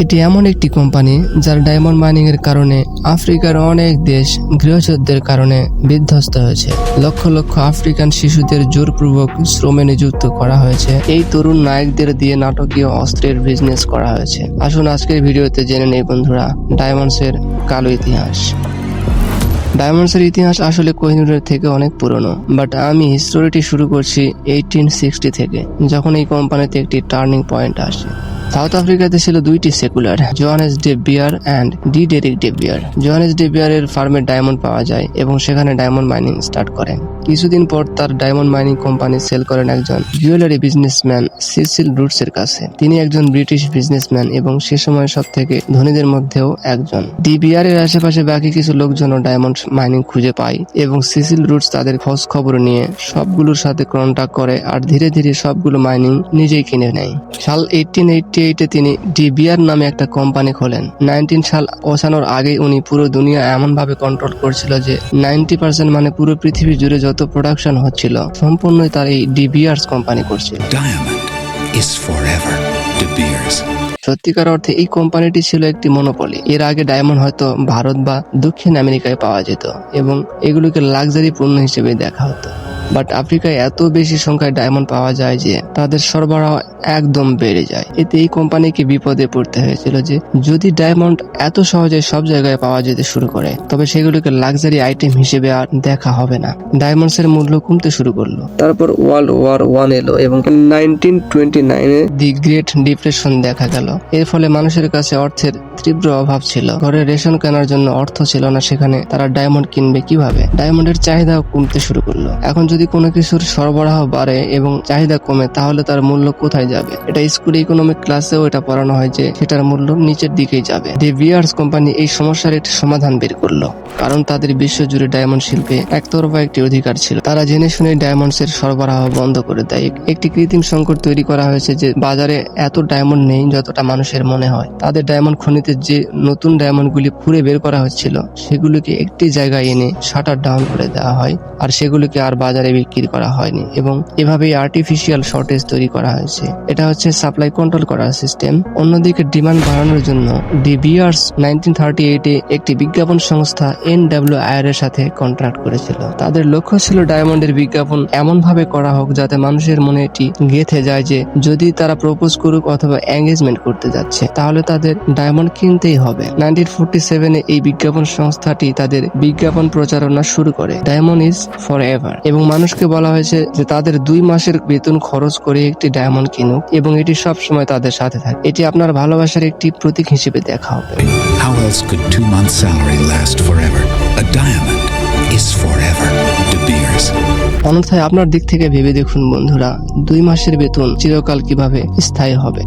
এটি এমন একটি কোম্পানি যার ডায়মন্ড মাইনিং এর কারণে আফ্রিকার অনেক দেশ গৃহযুদ্ধের কারণে বিধ্বস্ত হয়েছে। লক্ষ লক্ষ আফ্রিকান শিশুদের জোরপূর্বক শ্রমে নিযুক্ত করা হয়েছে। এই তরুণ নায়কদের দিয়ে নাটকীয় অস্ত্রের বিজনেস করা হয়েছে। আসুন আজকের ভিডিওতে জেনে নেই বন্ধুরা ডায়মন্ডসের কালো ইতিহাস। ডায়মন্ডসের ইতিহাস আসলে কোহিনূরের থেকে অনেক পুরনো, বাট আমি স্টোরিটি শুরু করছি 1860 থেকে, যখন এই কোম্পানিতে একটি টার্নিং পয়েন্ট আসে। সাউথ আফ্রিকাতে ছিল দুইটি সেকুলার, Johannes de Beer and Diederik de Beer. Johannes de বিয়ারের ফার্মে ডায়মন্ড পাওয়া যায় এবং সেখানে ডায়মন্ড মাইনিং স্টার্ট করেন। কিছুদিন পর তার ডায়মন্ড মাইনিং কোম্পানি সেল করেন একজন জুয়েলারি বিজনেসম্যান সিসিল রুটস এর কাছে। তিনি একজন ব্রিটিশ বিজনেসম্যান এবং সে সময় সব থেকে ধনীদের মধ্যেও একজন। ডি বিয়ার এর আশেপাশে বাকি কিছু লোকজনও ডায়মন্ড মাইনিং খুঁজে পায় এবং সিসিল রুটস তাদের খোঁজ খবর নিয়ে সবগুলোর সাথে কন্ট্যাক্ট করে আর ধীরে ধীরে সবগুলো মাইনিং নিজেই কিনে নেয়। সাল 1888 তিনি ডি বিয়ার নামে একটা কোম্পানি খোলেন। 19 সাল পৌঁছানোর আগেই উনি পুরো দুনিয়া এমন ভাবে কন্ট্রোল করছিল যে 90% মানে পুরো পৃথিবী জুড়ে যত প্রোডাকশন হচ্ছিল সম্পূর্ণই তার এই ডি বিয়ার্স কোম্পানি করছিল। Diamond is forever De Beers. সত্যিকার অর্থে এই কোম্পানিটি ছিল একটি মনোপলি। এর আগে ডায়মন্ড হয়তো ভারত বা দক্ষিণ আমেরিকায় পাওয়া যেত এবং এগুলোকে লাক্সারি পণ্য হিসেবে দেখা হতো। বাট আফ্রিকায় এত বেশি সংখ্যায় ডায়মন্ড পাওয়া যায় যে তাদের সরবরাহ একদম বেড়ে যায়। এতে এই কোম্পানিকে বিপদে পড়তে হয়েছিল যে যদি ডায়মন্ড এত সহজে সব জায়গায় পাওয়া যেতে শুরু করে তবে সেগুলোকে লাক্সারি আইটেম হিসেবে আর দেখা হবে না। ডায়মন্ডস এর মূল্য কমতে শুরু করলো। তারপর ওয়ার্ল্ড ওয়ার 1 এলো এবং 1929 দি গ্রেট ডিপ্রেশন দেখা গেল। এর ফলে মানুষের কাছে অর্থের তীব্র অভাব ছিল। ঘরে রেশন কেনার জন্য অর্থ ছিল না, সেখানে তারা ডায়মন্ড কিনবে কিভাবে? ডায়মন্ডের চাহিদাও কমতে শুরু করলো। এখন যদি কোনো কিছুর সরবরাহ বাড়ে এবং চাহিদা কমে তাহলে তার মূল্য কোথায় যাবে? এটা স্কুলে ইকোনমিক ক্লাসেও এটা পড়ানো হয় যে সেটার মূল্য নিচের দিকেই যাবে। ডি বিয়ার্স কোম্পানি এই সমস্যার একটি সমাধান বের করলো, কারণ তাদের বিশ্বজুড়ে ডায়মন্ড শিল্পে একতরফা একটি অধিকার ছিল। তারা জেনে শুনে ডায়মন্ডস এর সরবরাহ বন্ধ করে দেয়। একটি কৃত্রিম সংকট তৈরি করা হয়েছে যে বাজারে এত ডায়মন্ড নেই যতটা মানুষের মনে হয়। তাদের ডায়মন্ড খনিতে যে নতুন ডায়মন্ড গুলি খুঁড়ে বের করা হচ্ছিল সেগুলিকে একটি জায়গায় এনে শাটার ডাউন করে দেওয়া হয় আর সেগুলিকে আর বাজারে বিক্রি করা হয়নি এবং এভাবেই আর্টিফিশিয়াল শর্টেজ তৈরি করা হয়েছে। এটা হচ্ছে সাপ্লাই কন্ট্রোল করার সিস্টেম। অন্যদিকে ডিমান্ড বাড়ানোর জন্য ডি বিয়ার্স 1938 একটি বিজ্ঞাপন সংস্থা NWIR এর সাথে কন্ট্রাক্ট করেছিল। তাদের লক্ষ্য ছিল ডায়মন্ডের বিজ্ঞাপন এমন ভাবে করা হোক যাতে মানুষের মনে এটি গেঁথে যায় যে যদি তারা প্রপোজ করুক অথবা এঙ্গেজমেন্ট করতে যাচ্ছে তাহলে তাদের ডায়মন্ড কিনতেই হবে। 1947 এই বিজ্ঞাপন সংস্থাটি তাদের বিজ্ঞাপন প্রচারণা শুরু করে ডায়মন্ড ইজ ফর এভার এবং মানুষকে বলা হয়েছে যে তাদের 2 মাসের বেতন খরচ করে একটি ডায়মন্ড কিনুক এবং এটি সব সময় তাদের সাথে থাকে। এটি আপনার ভালোবাসার একটি প্রতীক হিসেবে দেখা হবে। How else could 2 months' salary last forever? A diamond is forever De Beers. অন্যথায় আপনার দিক থেকে ভেবে দেখুন বন্ধুরা, 2 মাসের বেতন চিরকাল কিভাবে স্থায়ী হবে।